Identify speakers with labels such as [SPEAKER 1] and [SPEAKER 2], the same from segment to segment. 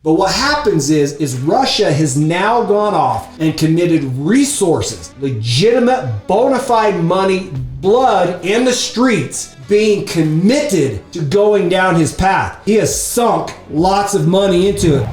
[SPEAKER 1] But what happens is Russia has now gone off and committed resources, legitimate, bona fide money, blood in the streets, being committed to going down his path. He has sunk lots of money into it.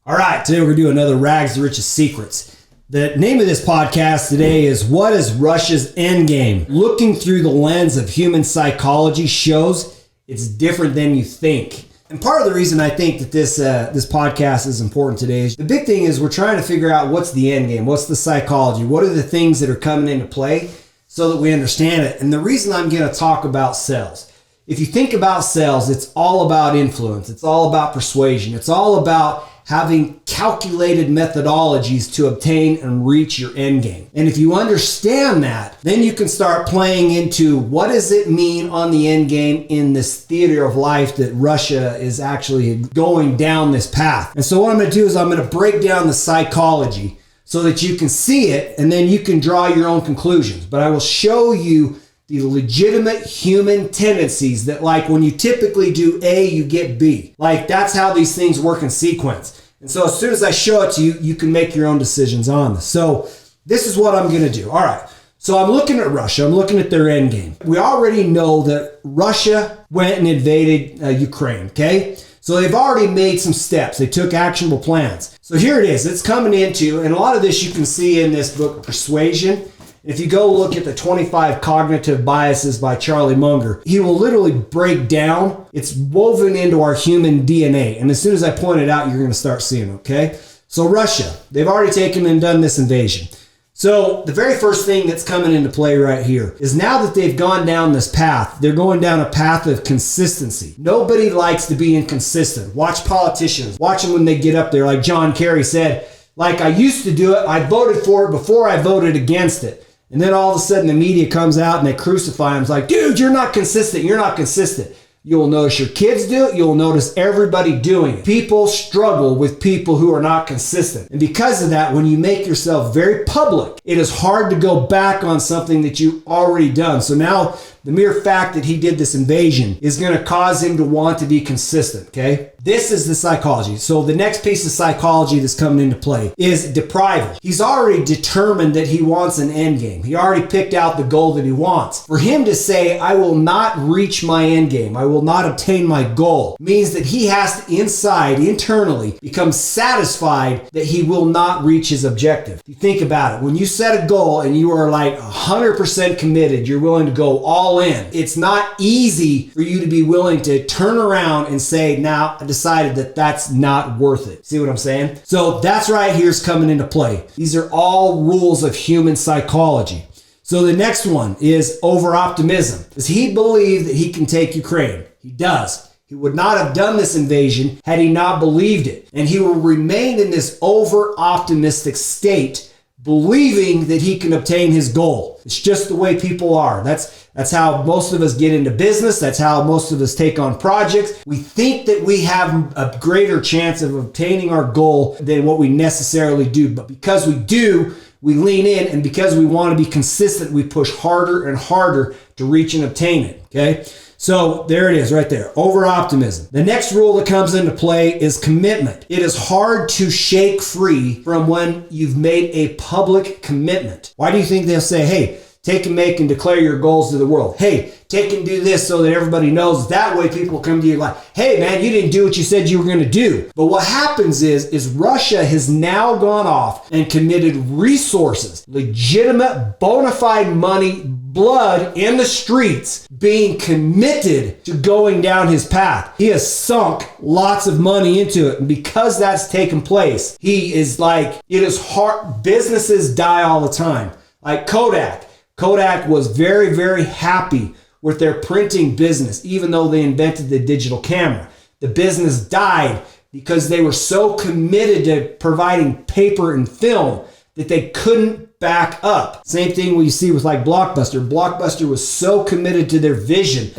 [SPEAKER 1] All right, today we're going to do another Rags to Riches Secrets. The name of this podcast today is What is Russia's Endgame? Looking through the lens of human psychology shows it's different than you think. And part of the reason I think that this podcast is important today is the big thing is we're trying to figure out what's the end game, what's the psychology, what are the things that are coming into play so that we understand it. And the reason I'm going to talk about sales. If you think about sales, it's all about influence. It's all about persuasion. It's all about having calculated methodologies to obtain and reach your end game. And if you understand that, then you can start playing into what does it mean on the end game in this theater of life that Russia is actually going down this path. And so what I'm going to do is I'm going to break down the psychology so that you can see it and then you can draw your own conclusions. But I will show you the legitimate human tendencies that, like, when you typically do A, you get B. Like, that's how these things work in sequence. And so as soon as I show it to you, you can make your own decisions on this. So this is what I'm going to do. All right. So I'm looking at Russia. I'm looking at their end game. We already know that Russia went and invaded Ukraine. Okay. So they've already made some steps. They took actionable plans. So here it is. It's coming into, and a lot of this you can see in this book, Persuasion. If you go look at the 25 Cognitive Biases by Charlie Munger, he will literally break down. It's woven into our human DNA. And as soon as I point it out, you're going to start seeing it, okay? So Russia, they've already taken and done this invasion. So the very first thing that's coming into play right here is now that they've gone down this path, they're going down a path of consistency. Nobody likes to be inconsistent. Watch politicians. Watch them when they get up there. Like John Kerry said, like, I used to do it. I voted for it before I voted against it. And then all of a sudden the media comes out and they crucify him. It's like, dude, you're not consistent. You're not consistent. You'll notice your kids do it. You'll notice everybody doing it. People struggle with people who are not consistent. And because of that, when you make yourself very public, it is hard to go back on something that you've already done. So now the mere fact that he did this invasion is going to cause him to want to be consistent, okay? This is the psychology. So the next piece of psychology that's coming into play is deprival. He's already determined that he wants an end game. He already picked out the goal that he wants. For him to say, I will not reach my end game, I will not obtain my goal, means that he has to internally become satisfied that he will not reach his objective. If you think about it, when you set a goal and you are like 100% committed, you're willing to go all in. It's not easy for you to be willing to turn around and say, now I decided that that's not worth it. See what I'm saying? So that's right here is coming into play. These are all rules of human psychology. So the next one is over-optimism. Does he believe that he can take Ukraine? He does. He would not have done this invasion had he not believed it. And he will remain in this over-optimistic state, believing that he can obtain his goal. It's just the way people are. That's how most of us get into business. That's how most of us take on projects. We think that we have a greater chance of obtaining our goal than what we necessarily do. But because we do, we lean in, and because we want to be consistent, we push harder and harder to reach and obtain it, okay? So there it is right there, over-optimism. The next rule that comes into play is commitment. It is hard to shake free from when you've made a public commitment. Why do you think they'll say, hey, take and make and declare your goals to the world? Hey, take and do this so that everybody knows. That way people come to you like, hey man, you didn't do what you said you were going to do. But what happens is Russia has now gone off and committed resources, legitimate, bona fide money, blood in the streets, being committed to going down his path. He has sunk lots of money into it. And because that's taken place, he is like, it is hard. Businesses die all the time. Like Kodak was very, very happy with their printing business, even though they invented the digital camera. The business died because they were so committed to providing paper and film that they couldn't back up. Same thing we see with like Blockbuster. Blockbuster was so committed to their vision,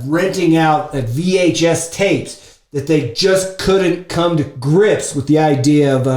[SPEAKER 1] renting out VHS tapes, that they just couldn't come to grips with the idea of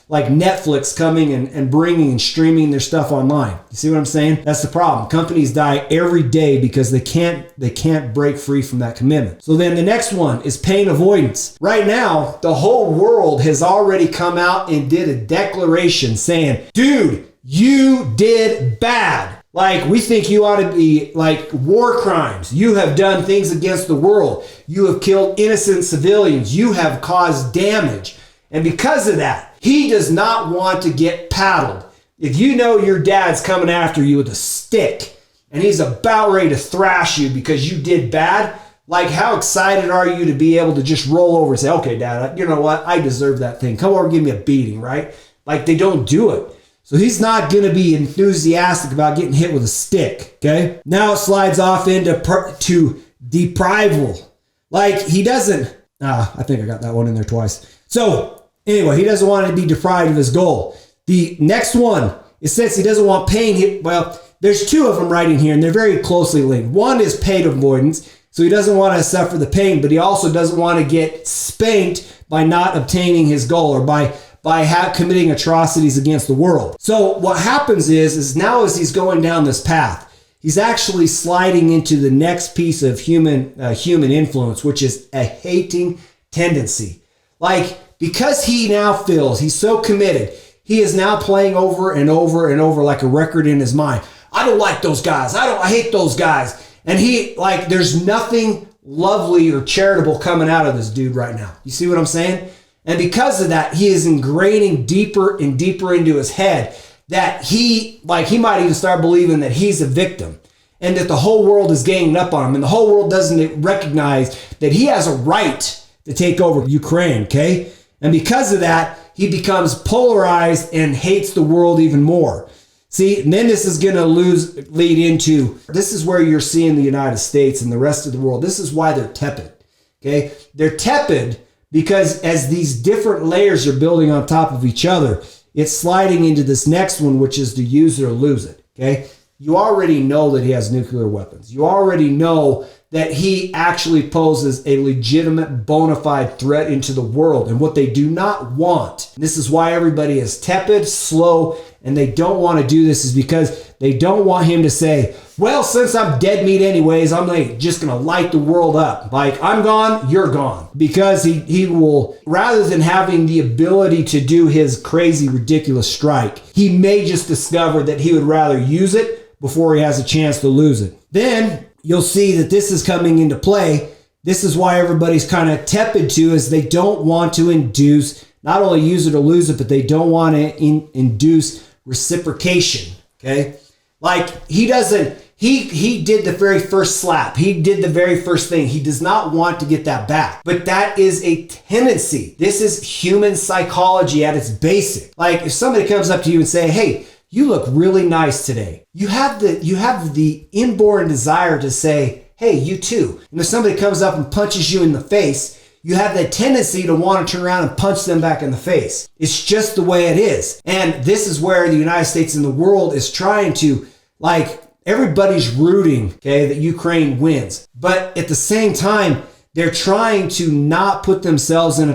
[SPEAKER 1] like Netflix coming and bringing and streaming their stuff online. You see what I'm saying? That's the problem. Companies die every day because they can't break free from that commitment. So then the next one is pain avoidance. Right now, the whole world has already come out and did a declaration saying, dude, you did bad. Like, we think you ought to be like war crimes. You have done things against the world. You have killed innocent civilians. You have caused damage. And because of that, he does not want to get paddled. If you know your dad's coming after you with a stick and he's about ready to thrash you because you did bad, like, how excited are you to be able to just roll over and say, okay, Dad, you know what? I deserve that thing. Come over and give me a beating, right? Like, they don't do it. So he's not going to be enthusiastic about getting hit with a stick, okay? Now it slides off into deprival. Like, he doesn't, I think I got that one in there twice. So anyway, he doesn't want to be deprived of his goal. The next one is, since he doesn't want pain, well, there's two of them right in here, and they're very closely linked. One is pain avoidance, so he doesn't want to suffer the pain, but he also doesn't want to get spanked by not obtaining his goal or by committing atrocities against the world. So what happens is now as he's going down this path, he's actually sliding into the next piece of human influence, which is a hating tendency. Like, because he now feels he's so committed, he is now playing over and over and over like a record in his mind. I don't like those guys. I hate those guys. And there's nothing lovely or charitable coming out of this dude right now. You see what I'm saying? And because of that, he is ingraining deeper and deeper into his head that he might even start believing that he's a victim and that the whole world is ganging up on him. And the whole world doesn't recognize that he has a right to take over Ukraine, okay? And because of that, he becomes polarized and hates the world even more. See, and then this is going to lead into, this is where you're seeing the United States and the rest of the world. This is why they're tepid, okay? They're tepid because as these different layers are building on top of each other, it's sliding into this next one, which is to use it or lose it, okay? You already know that he has nuclear weapons. You already know that he actually poses a legitimate, bona fide threat into the world. And what they do not want, and this is why everybody is tepid, slow, and they don't want to do this, is because they don't want him to say, well, since I'm dead meat anyways, I'm just going to light the world up. Like, I'm gone, you're gone. Because he will, rather than having the ability to do his crazy, ridiculous strike, he may just discover that he would rather use it before he has a chance to lose it. Then you'll see that this is coming into play. This is why everybody's kind of tepid to, is they don't want to induce, not only use it or lose it, but they don't want to induce reciprocation, okay? Like, he doesn't, he did the very first slap. He did the very first thing. He does not want to get that back. But that is a tendency. This is human psychology at its basic. Like, if somebody comes up to you and say, hey, you look really nice today, you have the inborn desire to say, hey, you too. And if somebody comes up and punches you in the face, you have that tendency to want to turn around and punch them back in the face. It's just the way it is. And this is where the United States and the world is trying to, like, everybody's rooting, okay, that Ukraine wins. But at the same time, they're trying to not put themselves in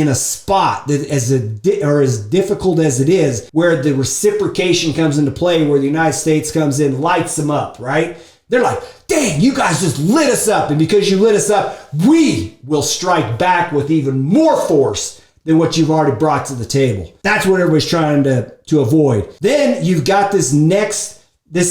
[SPEAKER 1] a spot that as difficult as it is, where the reciprocation comes into play, where the United States comes in, lights them up, right? They're like, dang, you guys just lit us up. And because you lit us up, we will strike back with even more force than what you've already brought to the table. That's what everybody's trying to avoid. Then you've got this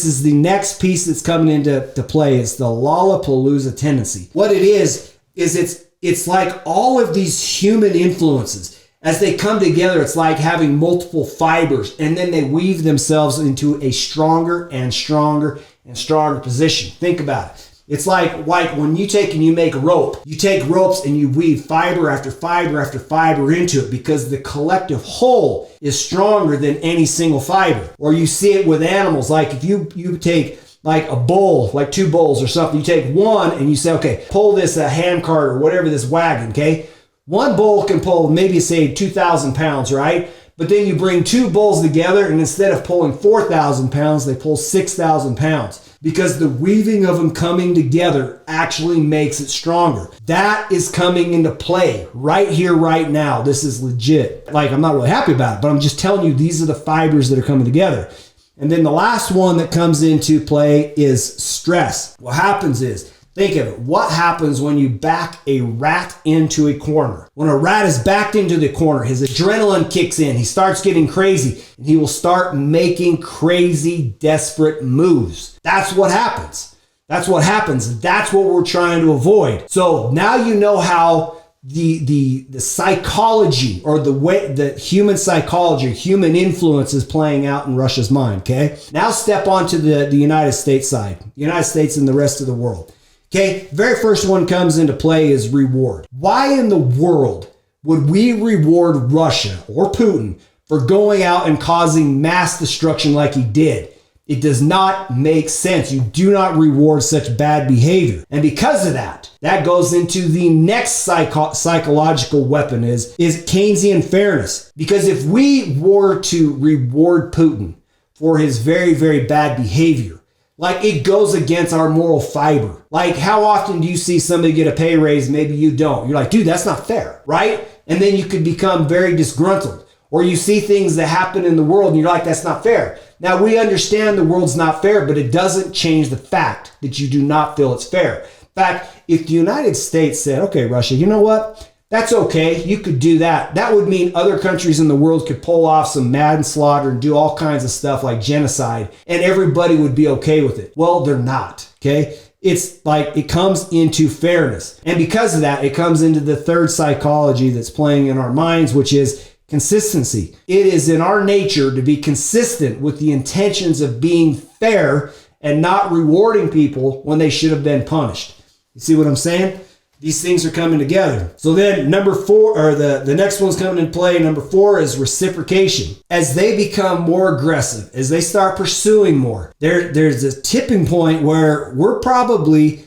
[SPEAKER 1] is the next piece that's coming into play. It's the Lollapalooza tendency. What it is it's like all of these human influences, as they come together, it's like having multiple fibers, and then they weave themselves into a stronger and stronger and stronger position. Think about it. It's like when you take and you make rope. You take ropes and you weave fiber after fiber after fiber into it, because the collective whole is stronger than any single fiber. Or you see it with animals. Like if you take like a bull, like two bulls or something, you take one and you say, okay, pull this hand cart or whatever, this wagon, okay? One bull can pull maybe say 2,000 pounds, right? But then you bring two bulls together, and instead of pulling 4,000 pounds, they pull 6,000 pounds. because the weaving of them coming together actually makes it stronger. That is coming into play right here, right now. This is legit. Like, I'm not really happy about it, but I'm just telling you, these are the fibers that are coming together. And then the last one that comes into play is stress. What happens is, think of it. What happens when you back a rat into a corner? When a rat is backed into the corner, his adrenaline kicks in. He starts getting crazy, and he will start making crazy, desperate moves. That's what happens. That's what happens. That's what we're trying to avoid. So now you know how the psychology, or the way the human psychology, human influence is playing out in Russia's mind. Okay. Now step on to the United States side, the United States and the rest of the world. Okay, very first one comes into play is reward. Why in the world would we reward Russia or Putin for going out and causing mass destruction like he did? It does not make sense. You do not reward such bad behavior. And because of that, that goes into the next psychological weapon is Keynesian fairness. Because if we were to reward Putin for his very, very bad behavior, like, it goes against our moral fiber. Like, how often do you see somebody get a pay raise? Maybe you don't. You're like, dude, that's not fair, right? And then you could become very disgruntled. Or you see things that happen in the world and you're like, that's not fair. Now, we understand the world's not fair, but it doesn't change the fact that you do not feel it's fair. In fact, if the United States said, okay, Russia, you know what? That's okay. You could do that. That would mean other countries in the world could pull off some manslaughter and do all kinds of stuff like genocide, and everybody would be okay with it. Well, they're not. Okay. It's like, it comes into fairness. And because of that, it comes into the third psychology that's playing in our minds, which is consistency. It is in our nature to be consistent with the intentions of being fair and not rewarding people when they should have been punished. You see what I'm saying? These things are coming together. So then number 4, or the next one's coming into play. Number 4 is reciprocation. As they become more aggressive, as they start pursuing more, there's a tipping point where we're probably,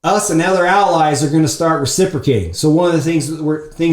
[SPEAKER 1] us and other allies are going to start reciprocating. So one of the things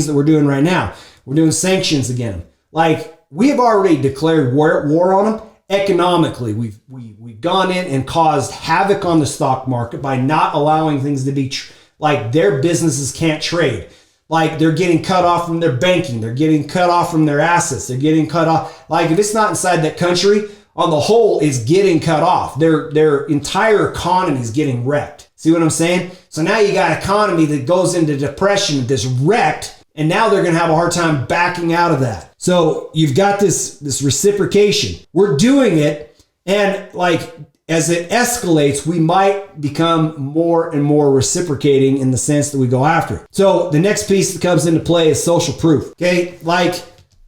[SPEAKER 1] that we're doing right now, we're doing sanctions again. Like, we have already declared war on them. Economically, we've gone in and caused havoc on the stock market by not allowing things to be like, their businesses can't trade. Like, they're getting cut off from their banking. They're getting cut off from their assets. They're getting cut off. Like, if it's not inside that country, on the whole, is getting cut off. Their entire economy is getting wrecked. See what I'm saying? So now you got an economy that goes into depression, that's wrecked, and now they're going to have a hard time backing out of that. So you've got this reciprocation. We're doing it, and like, as it escalates, we might become more and more reciprocating in the sense that we go after it. So the next piece that comes into play is social proof. Okay, like,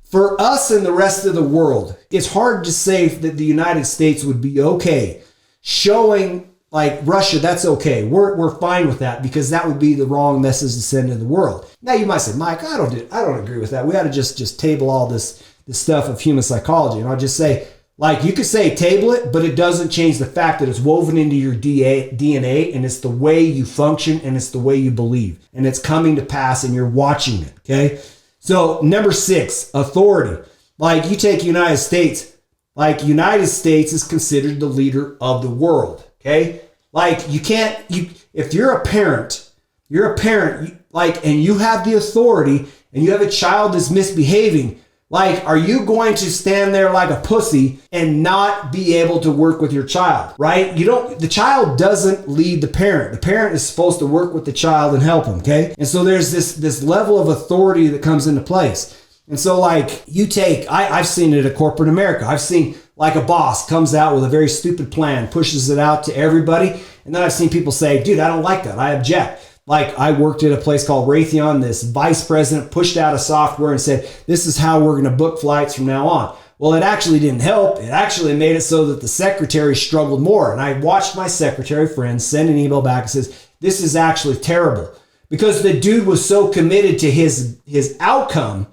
[SPEAKER 1] for us and the rest of the world, it's hard to say that the United States would be okay showing, like, Russia, that's okay. We're fine with that, because that would be the wrong message to send to the world. Now you might say, Mike, I don't agree with that. We ought to just table all this stuff of human psychology. And I'll just say, like, you could say table it, but it doesn't change the fact that it's woven into your DNA, and it's the way you function, and it's the way you believe, and it's coming to pass, and you're watching it. Okay. So number 6, authority. Like, you take United States, like, United States is considered the leader of the world. Okay. Like, if you're a parent, like, and you have the authority, and you have a child that's misbehaving, like, are you going to stand there like a pussy and not be able to work with your child, right? The child doesn't lead the parent. The parent is supposed to work with the child and help him, okay? And so there's this level of authority that comes into place. And so, like, I've seen it at corporate America. I've seen, like, a boss comes out with a very stupid plan, pushes it out to everybody. And then I've seen people say, dude, I don't like that. I object. Like, I worked at a place called Raytheon. This vice president pushed out a software and said, this is how we're going to book flights from now on. Well, it actually didn't help. It actually made it so that the secretary struggled more. And I watched my secretary friend send an email back and says, this is actually terrible. Because the dude was so committed to his outcome,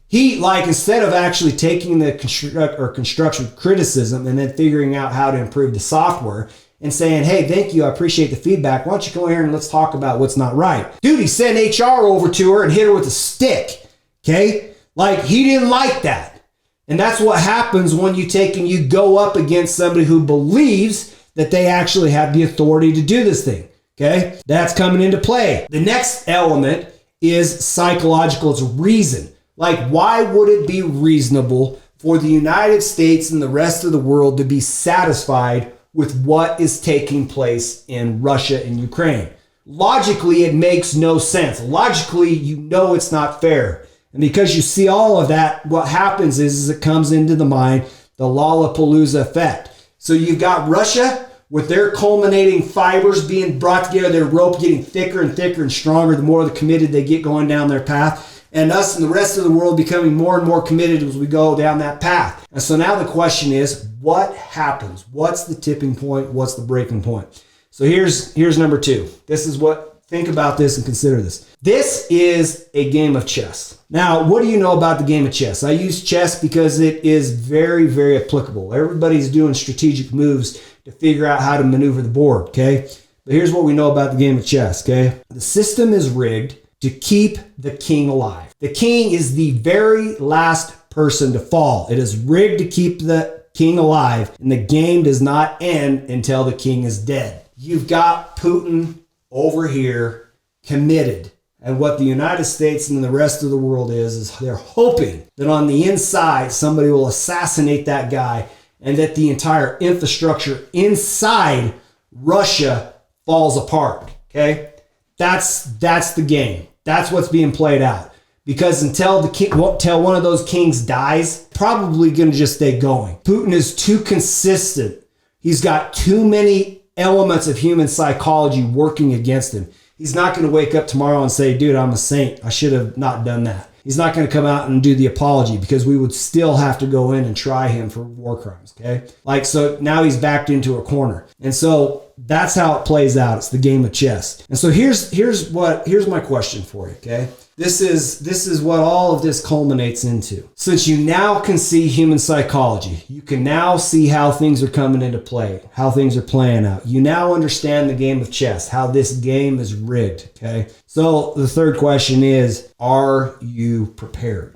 [SPEAKER 1] he, like, instead of actually taking the constructive criticism and then figuring out how to improve the software, and saying, hey, thank you, I appreciate the feedback. Why don't you come here and let's talk about what's not right? Dude, he sent HR over to her and hit her with a stick, okay? Like, he didn't like that. And that's what happens when you take and you go up against somebody who believes that they actually have the authority to do this thing. Okay, that's coming into play. The next element is psychological. It's reason. Like, why would it be reasonable for the United States and the rest of the world to be satisfied with what is taking place in Russia and Ukraine? Logically, it makes no sense. Logically, you know it's not fair. And because you see all of that, what happens is it comes into the mind, the Lollapalooza effect. So you've got Russia with their culminating fibers being brought together, their rope getting thicker and thicker and stronger the more committed they get going down their path, and us and the rest of the world becoming more and more committed as we go down that path. And so now the question is, what happens? What's the tipping point? What's the breaking point? So here's number 2. Think about this and consider this. This is a game of chess. Now, what do you know about the game of chess? I use chess because it is very, very applicable. Everybody's doing strategic moves to figure out how to maneuver the board, okay? But here's what we know about the game of chess, okay? The system is rigged to keep the king alive. The king is the very last person to fall. It is rigged to keep the king alive, and the game does not end until the king is dead. You've got Putin over here committed. And what the United States and the rest of the world is they're hoping that on the inside, somebody will assassinate that guy and that the entire infrastructure inside Russia falls apart. Okay? That's the game. That's what's being played out. Because until one of those kings dies, probably going to just stay going. Putin is too consistent. He's got too many elements of human psychology working against him. He's not going to wake up tomorrow and say, dude, I'm a saint. I should have not done that. He's not going to come out and do the apology because we would still have to go in and try him for war crimes. Okay. So now he's backed into a corner. And so that's how it plays out. It's the game of chess. And so here's my question for you. Okay. This is what all of this culminates into. Since you now can see human psychology, you can now see how things are coming into play, how things are playing out. You now understand the game of chess, how this game is rigged, okay? So the third question is, are you prepared?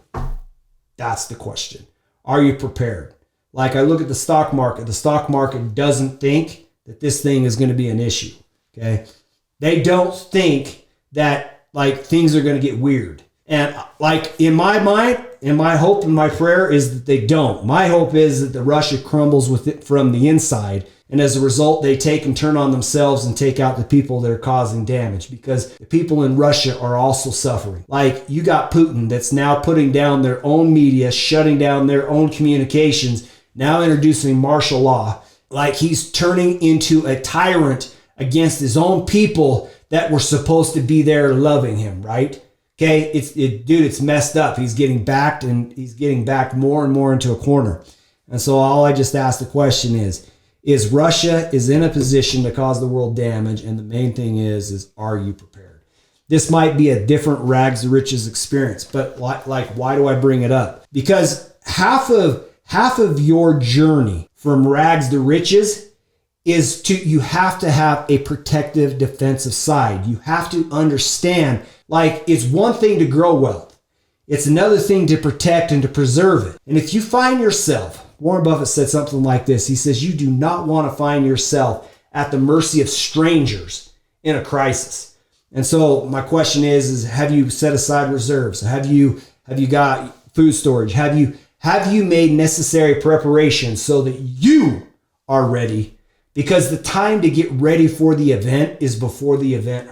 [SPEAKER 1] That's the question. Are you prepared? Like, I look at the stock market doesn't think that this thing is going to be an issue, okay? They don't think that things are going to get weird. And in my mind, and my hope and my prayer is that they don't. My hope is that the Russia crumbles with it from the inside. And as a result, they take and turn on themselves and take out the people that are causing damage, because the people in Russia are also suffering. You got Putin that's now putting down their own media, shutting down their own communications, now introducing martial law. He's turning into a tyrant against his own people that were supposed to be there loving him, right? Okay, it's messed up. He's getting backed, and he's getting backed more and more into a corner. And so all I just asked the question is Russia is in a position to cause the world damage, and the main thing is are you prepared? This might be a different rags to riches experience, but why do I bring it up? Because half of your journey from rags to riches is you have to have a protective defensive side. You have to understand, it's one thing to grow wealth. It's another thing to protect and to preserve it. And if you find yourself, Warren Buffett said something like this. He says, you do not want to find yourself at the mercy of strangers in a crisis. And so my question is have you set aside reserves? Have you got food storage? Have you made necessary preparations so that you are ready? Because the time to get ready for the event is before the event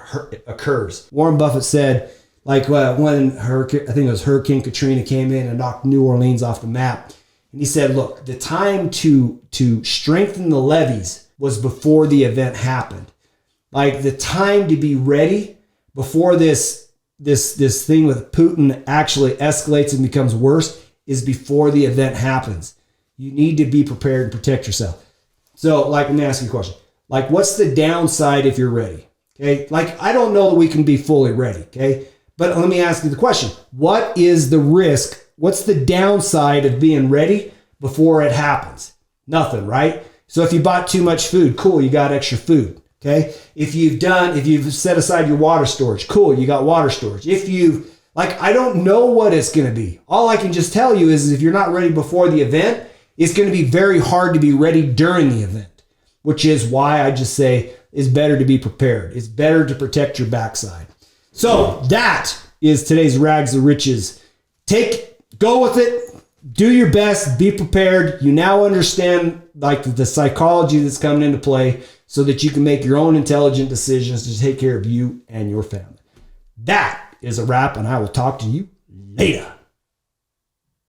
[SPEAKER 1] occurs. Warren Buffett said, when I think it was Hurricane Katrina came in and knocked New Orleans off the map. And he said, look, the time to strengthen the levees was before the event happened. The time to be ready before this thing with Putin actually escalates and becomes worse is before the event happens. You need to be prepared and protect yourself. So, let me ask you a question. What's the downside if you're ready? Okay. I don't know that we can be fully ready. Okay. But let me ask you the question. What is the risk? What's the downside of being ready before it happens? Nothing, right? So if you bought too much food, cool, you got extra food. Okay. If you've set aside your water storage, cool, you got water storage. I don't know what it's going to be. All I can just tell you is if you're not ready before the event, it's going to be very hard to be ready during the event. which is why I just say it's better to be prepared. It's better to protect your backside. So that is today's Rags to Riches. Go with it. Do your best. Be prepared. You now understand like the psychology that's coming into play so that you can make your own intelligent decisions to take care of you and your family. That is a wrap, and I will talk to you later.